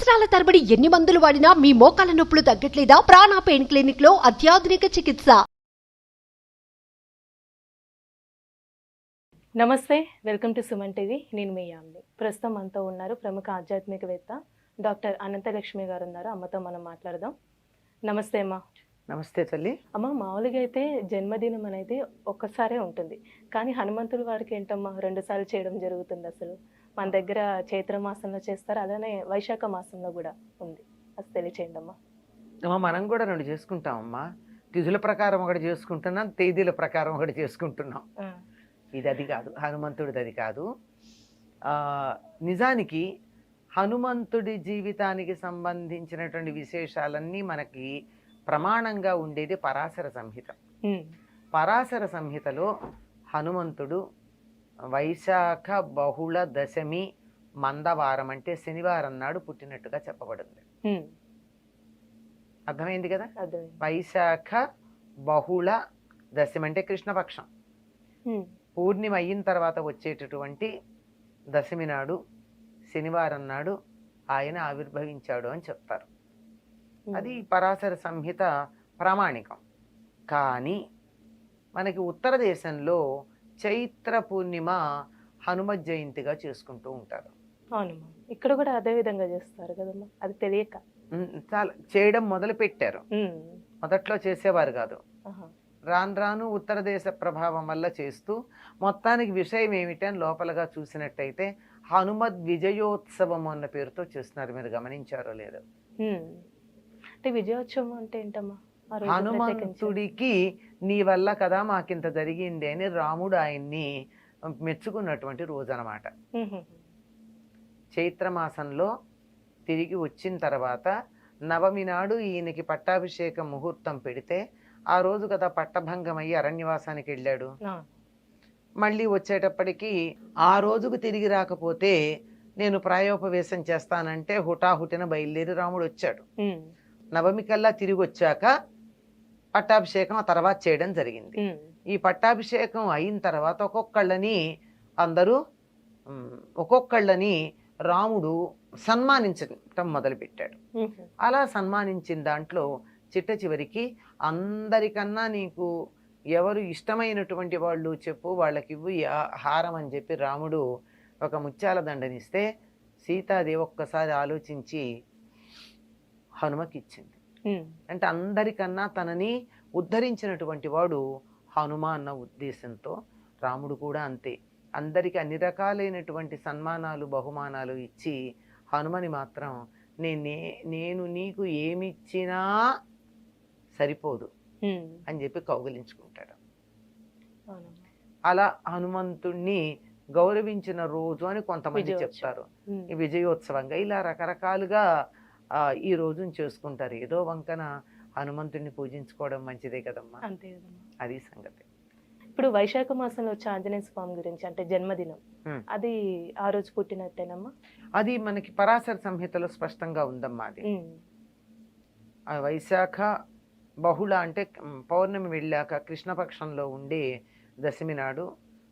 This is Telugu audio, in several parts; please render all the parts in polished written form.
సంవత్సరాల తరబడి ఎన్ని మందులు వాడినా మీ మోకాల నొప్పులు తగ్గట్లేదా? ప్రాణ పెయిన్ క్లినిక్ లో అత్యాధునిక చికిత్స. నమస్తే, వెల్కమ్ టు సుమన్ టీవీ. నేను మీ యామ్ని. ప్రస్తుతం మనతో ఉన్నారు ప్రముఖ ఆధ్యాత్మికవేత్త డాక్టర్ అనంతలక్ష్మి గారు ఉన్నారు. అమ్మతో మనం మాట్లాడదాం. నమస్తే అమ్మ. నమస్తే తల్లి. అమ్మ, మామూలుగా అయితే జన్మదినం అనేది ఒక్కసారే ఉంటుంది, కానీ హనుమంతుడి వారికి ఏంటమ్మా 2 సార్లు చేయడం జరుగుతుంది. అసలు మన దగ్గర చైత్ర మాసంలో చేస్తారు, అలానే వైశాఖ మాసంలో కూడా ఉంది. అసలు తెలియచేయండి అమ్మా. మనం కూడా 2 చేసుకుంటామమ్మా. తిథుల ప్రకారం ఒకటి చేసుకుంటున్నాం, తేదీల ప్రకారం ఒకటి చేసుకుంటున్నాం. ఇది అది కాదు, హనుమంతుడిది అది కాదు. నిజానికి హనుమంతుడి జీవితానికి సంబంధించినటువంటి విశేషాలన్నీ మనకి ప్రమాణంగా ఉండేది పరాశర సంహిత. పరాశర సంహితలో హనుమంతుడు వైశాఖ బహుళ దశమి మందవారం అంటే శనివారం నాడు పుట్టినట్టుగా చెప్పబడింది. అర్థమైంది కదా? వైశాఖ బహుళ దశమి అంటే కృష్ణపక్షం. పూర్ణిమ అయిన తర్వాత వచ్చేటటువంటి దశమి నాడు శనివారం నాడు ఆయన ఆవిర్భవించాడు అని చెప్తారు. అది పరాశర సంహిత ప్రామాణికం. కానీ మనకి ఉత్తర దేశంలో చైత్ర పూర్ణిమ హనుమత్ జయంతిగా చేసుకుంటూ ఉంటారు. అవునమ్మా, ఇక్కడ కూడా అదే విధంగా చేస్తారు కదమ్మా. అది తెలియక చాలా చేయడం మొదలు పెట్టారు. మొదట్లో చేసేవారు కాదు. రాను రాను ఉత్తర దేశ ప్రభావం వల్ల చేస్తూ మొత్తానికి విషయం ఏమిటని లోపలగా చూసినట్టయితే హనుమద్ విజయోత్సవం అన్న పేరుతో చేస్తున్నారు. మీరు గమనించారో లేదో? అంటే విజయోత్సవం అంటే ఏంటమ్మా? హనుమంతుడికి నీ వల్ల కదా మాకింత జరిగింది అని రాముడు ఆయన్ని మెచ్చుకున్నటువంటి రోజు అన్నమాట. చైత్రమాసంలో తిరిగి వచ్చిన తర్వాత నవమి నాడు ఈయనకి పట్టాభిషేక ముహూర్తం పెడితే ఆ రోజు కదా పట్టభంగం అయ్యి అరణ్యవాసానికి వెళ్ళాడు. మళ్ళీ వచ్చేటప్పటికి ఆ రోజుకు తిరిగి రాకపోతే నేను ప్రాయోపవేశం చేస్తానంటే హుటాహుటిన బయలుదేరి రాముడు వచ్చాడు. నవమి కల్లా తిరిగి వచ్చాక పట్టాభిషేకం ఆ తర్వాత చేయడం జరిగింది. ఈ పట్టాభిషేకం అయిన తర్వాత ఒక్కొక్కళ్ళని రాముడు సన్మానించటం మొదలుపెట్టాడు. అలా సన్మానించిన దాంట్లో చిట్ట చివరికి అందరికన్నా నీకు ఎవరు ఇష్టమైనటువంటి వాళ్ళు చెప్పు, వాళ్ళకి ఇవ్వు హారం అని చెప్పి రాముడు ఒక ముత్యాల దండనిస్తే సీతాదేవి ఒక్కసారి ఆలోచించి హనుమకి ఇచ్చింది. అంటే అందరికన్నా తనని ఉద్ధరించినటువంటి వాడు హనుమ అన్న ఉద్దేశంతో రాముడు కూడా అంతే. అందరికి అన్ని రకాలైనటువంటి సన్మానాలు బహుమానాలు ఇచ్చి హనుమని మాత్రం నేను నీకు ఏమిచ్చినా సరిపోదు అని చెప్పి కౌగిలించుకుంటాడు. అలా హనుమంతుణ్ణి గౌరవించిన రోజు అని కొంతమంది చెప్తారు. ఈ విజయోత్సవంగా ఇలా రకరకాలుగా ఈ రోజుని చేసుకుంటారు. ఏదో వంకన హనుమంతుడిని పూజించుకోవడం మంచిదే కదమ్మా. అంతే కదమ్మా, అది సంగతి. ఇప్పుడు వైశాఖ మాసంలో వచ్చే ఆంజనేయ స్వామి గురించి అంటే జన్మదినం, అది ఆ రోజు పుట్టినట్టేనమ్మా? అది మనకి పరాశర సంహితలో స్పష్టంగా ఉందమ్మా. అది వైశాఖ బహుళ అంటే పౌర్ణమి వెళ్ళాక కృష్ణపక్షంలో ఉండే దశమి నాడు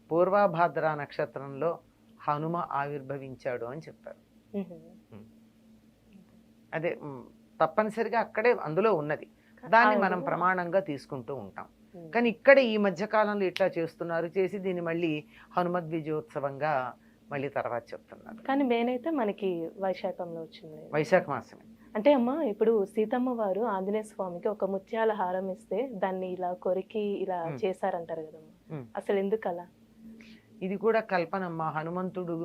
పూర్వభాద్ర నక్షత్రంలో హనుమ ఆవిర్భవించాడు అని చెప్పారు. అదే తప్పనిసరిగా అక్కడే అందులో ఉన్నది, దాన్ని మనం ప్రమాణంగా తీసుకుంటూ ఉంటాం. కానీ ఇక్కడ ఈ మధ్యకాలంలో ఇట్లా చేస్తున్నారు, చేసి దీన్ని మళ్ళీ హనుమద్ విజయోత్సవంగా మళ్ళీ తర్వాత చెప్తున్నారు. కానీ మెయిన్ అయితే మనకి వైశాఖంలో వచ్చింది, వైశాఖ మాసమే. అంటే అమ్మ, ఇప్పుడు సీతమ్మ వారు ఆంజనేయ స్వామికి ఒక ముత్యాల హారం ఇస్తే దాన్ని ఇలా కొరికి ఇలా చేశారంటారు కదమ్మా, అసలు ఎందుకు అలా? ఇది కూడా కల్పనమ్మ. హనుమంతుడు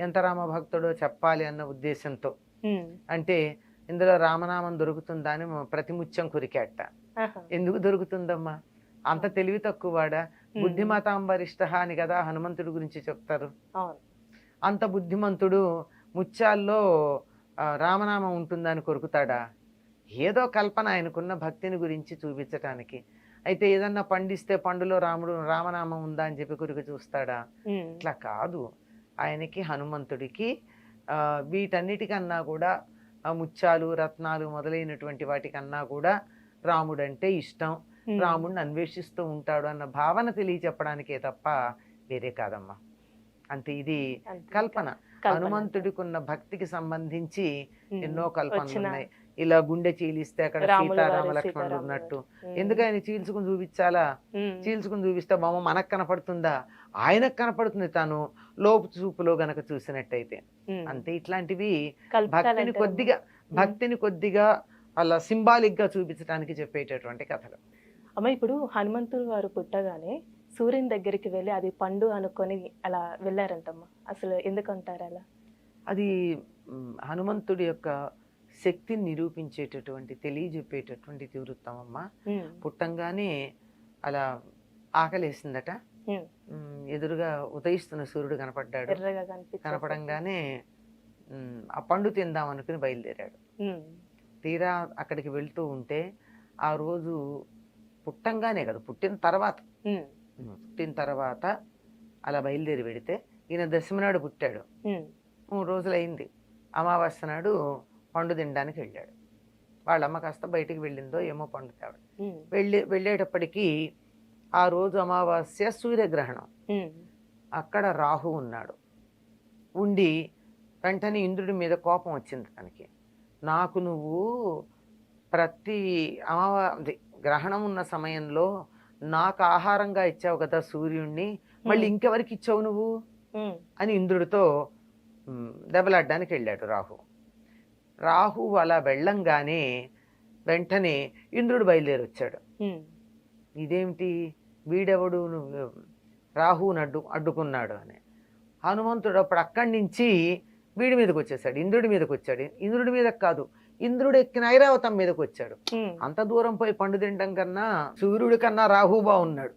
ఎంత రామ భక్తుడో చెప్పాలి అన్న ఉద్దేశంతో. అంటే ఇందులో రామనామం దొరుకుతుందా అని ప్రతి ముత్యం కొరికేట. ఎందుకు దొరుకుతుందమ్మా? అంత తెలివి తక్కువ వాడా? బుద్ధిమతాంబరిష్ట అని కదా హనుమంతుడి గురించి చెప్తారు. అంత బుద్ధిమంతుడు ముత్యాల్లో రామనామం ఉంటుందని కొరుకుతాడా? ఏదో కల్పన, ఆయనకున్న భక్తిని గురించి చూపించటానికి. అయితే ఏదన్నా పండిస్తే పండులో రామనామం ఉందా అని చెప్పి కొరికి చూస్తాడా? ఇట్లా కాదు. ఆయనకి హనుమంతుడికి వీటన్నిటికన్నా కూడా ముత్యాలు రత్నాలు మొదలైనటువంటి వాటికన్నా కూడా రాముడంటే ఇష్టం, రాముడిని అన్వేషిస్తూ ఉంటాడు అన్న భావన తెలియచెప్పడానికే తప్ప వేరే కాదమ్మా. అంతే, ఇది కల్పన. కల్పన. హనుమంతుడికి ఉన్న భక్తికి సంబంధించి ఎన్నో కల్పనలు వచ్చిన ఉన్నాయి. ఇలా గుండె చీలిస్తే అక్కడ రాములు వారు, సీతారామ లక్ష్మణుడు సీతారాములు ఉన్నట్టు. వారు. ఎందుకు ఆయన చీల్చుకుని చూపించాలా? చీల్చుకుని చూపిస్తే బొమ్మ మనకు కనపడుతుందా? ఆయనకు కనపడుతుంది తాను లోపు చూపులో గనక చూసినట్టయితే. అంతే ఇట్లాంటివి భక్తిని కొద్దిగా అలా సింబాలిక్ గా చూపించడానికి చెప్పేటటువంటి కథలు. అమ్మ ఇప్పుడు హనుమంతుడు వారు పుట్టగానే సూర్యుని దగ్గరికి వెళ్ళి అది పండు అనుకొని అలా వెళ్ళారంటమ్మా. అసలు ఎందుకంటారు అలా? అది హనుమంతుడి యొక్క శక్తిని నిరూపించేటటువంటి తెలియజెప్పేటటువంటి తీవృత్తం అమ్మ. పుట్టంగానే అలా ఆకలేసిందట. ఎదురుగా ఉదయిస్తున్న సూర్యుడు కనపడ్డాడు. కనపడంగానే ఆ పండు తిందాం అనుకుని బయలుదేరాడు. తీరా అక్కడికి వెళ్తూ ఉంటే ఆ రోజు పుట్టంగానే కదా, పుట్టిన తర్వాత అలా బయలుదేరి వెడితే ఈయన దశమి నాడు పుట్టాడు. 3 రోజులైంది. అమావాస్య నాడు పండు తినడానికి వెళ్ళాడు. వాళ్ళమ్మ కాస్త బయటికి వెళ్ళిందో ఏమో పండు తేవడం. వెళ్ళేటప్పటికీ ఆ రోజు అమావాస్య సూర్యగ్రహణం. అక్కడ రాహు ఉన్నాడు. ఉండి వెంటనే ఇంద్రుడి మీద కోపం వచ్చింది తనకి. నాకు నువ్వు ప్రతి గ్రహణం ఉన్న సమయంలో నాకు ఆహారంగా ఇచ్చావు కదా సూర్యుడిని, మళ్ళీ ఇంకెవరికి ఇచ్చావు నువ్వు అని ఇంద్రుడితో దెబ్బలాడ్డానికి వెళ్ళాడు రాహు అలా వెళ్ళంగానే వెంటనే ఇంద్రుడు బయలుదేరి వచ్చాడు. ఇదేమిటి వీడెవడు రాహుని అడ్డుకున్నాడు అని. హనుమంతుడు అప్పుడు అక్కడి నుంచి వీడి మీదకి వచ్చేసాడు, ఇంద్రుడి మీదకి వచ్చాడు. ఇంద్రుడి మీదకి కాదు, ఇంద్రుడు ఎక్కిన ఐరావతం మీదకి వచ్చాడు. అంత దూరం పోయి పండు తినడం కన్నా సూర్యుడి కన్నా రాహు బాగున్నాడు.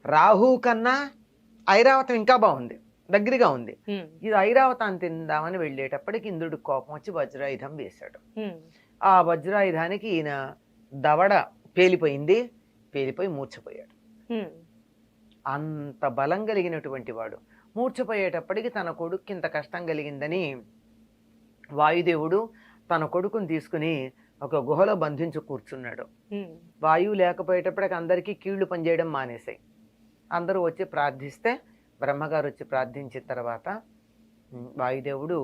రాహు కన్నా ఐరావతం ఇంకా బాగుంది, దగ్గరగా ఉంది. ఇది ఐరావతాన్ని తిందామని వెళ్ళేటప్పటికి ఇంద్రుడికి కోపం వచ్చి వజ్రాయుధం వేశాడు. ఆ వజ్రాయుధానికి ఈయన దవడ పేలిపోయి మూర్ఛపోయాడు. అంత బలం కలిగినటువంటి వాడు మూర్ఛపోయేటప్పటికి తన కొడుకు ఇంత కష్టం కలిగిందని వాయుదేవుడు తన కొడుకుని తీసుకుని ఒక గుహలో బంధించి కూర్చున్నాడు. వాయువు లేకపోయేటప్పటికి అందరికీ కీళ్లు పనిచేయడం మానేశాయి. అందరూ వచ్చి ప్రార్థిస్తే బ్రహ్మగారు వచ్చి ప్రార్థించిన తర్వాత వాయుదేవుడు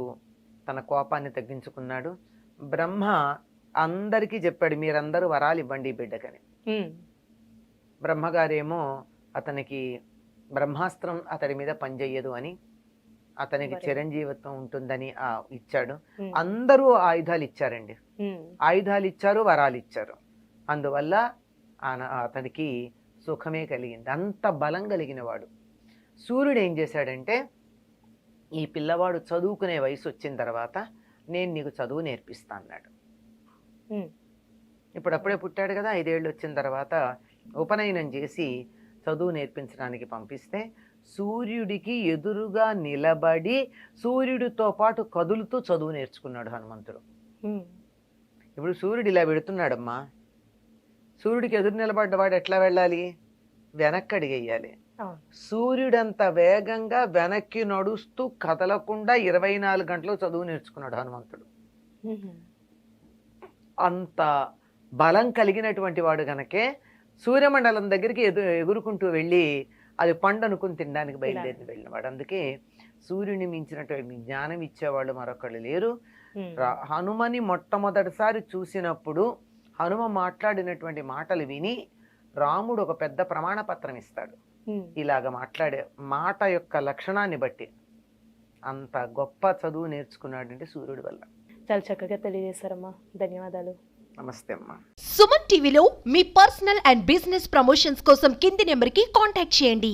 తన కోపాన్ని తగ్గించుకున్నాడు. బ్రహ్మ అందరికీ చెప్పాడు, మీరందరూ వరాలు ఇవ్వండి ఈ బిడ్డకని. బ్రహ్మగారేమో అతనికి బ్రహ్మాస్త్రం అతడి మీద పనిచేయదు అని, అతనికి చిరంజీవిత్వం ఉంటుందని ఇచ్చాడు. అందరూ ఆయుధాలు ఇచ్చారండి, ఆయుధాలు ఇచ్చారు, వరాలు ఇచ్చారు. అందువల్ల అతనికి సుఖమే కలిగింది. అంత బలం కలిగిన వాడు. సూర్యుడు ఏం చేశాడంటే, ఈ పిల్లవాడు చదువుకునే వయసు వచ్చిన తర్వాత నేను నీకు చదువు నేర్పిస్తా అన్నాడు. ఇప్పుడప్పుడే పుట్టాడు కదా, 5 ఏళ్ళు వచ్చిన తర్వాత ఉపనయనం చేసి చదువు నేర్పించడానికి పంపిస్తే సూర్యుడికి ఎదురుగా నిలబడి సూర్యుడితో పాటు కదులుతూ చదువు నేర్చుకున్నాడు హనుమంతుడు. ఇప్పుడు సూర్యుడు ఇలా వెడుతున్నాడమ్మా, సూర్యుడికి ఎదురు నిలబడ్డవాడు ఎట్లా వెళ్ళాలి? వెనక్కి అడిగేయాలి. సూర్యుడంత వేగంగా వెనక్కి నడుస్తూ కదలకుండా 24 గంటలు చదువు నేర్చుకున్నాడు హనుమంతుడు. అంత బలం కలిగినటువంటి వాడు గనకే సూర్యమండలం దగ్గరికి ఎగురుకుంటూ వెళ్ళి అది పండు అనుకుని తినడానికి బయలుదేరి వెళ్ళినవాడు. అందుకే సూర్యుని మించినటువంటి జ్ఞానం ఇచ్చేవాళ్ళు మరొకళ్ళు లేరు. హనుమని మొట్టమొదటిసారి చూసినప్పుడు హనుమ మాట్లాడినటువంటి మాటలు విని రాముడు ఒక పెద్ద ప్రమాణ పత్రం ఇస్తాడు. ఇలాగ మాట్లాడే మాట యొక్క లక్షణాన్ని బట్టి అంత గొప్ప చదువు నేర్చుకున్నాడంటే సూర్యుడి వల్ల. చాలా చక్కగా తెలియజేశారమ్మా, ధన్యవాదాలు. నమస్తే అమ్మా. సుమన్ టీవీలో మీ పర్సనల్ అండ్ బిజినెస్ ప్రమోషన్స్ కోసం కింది నెంబర్కి కాంటాక్ట్ చేయండి.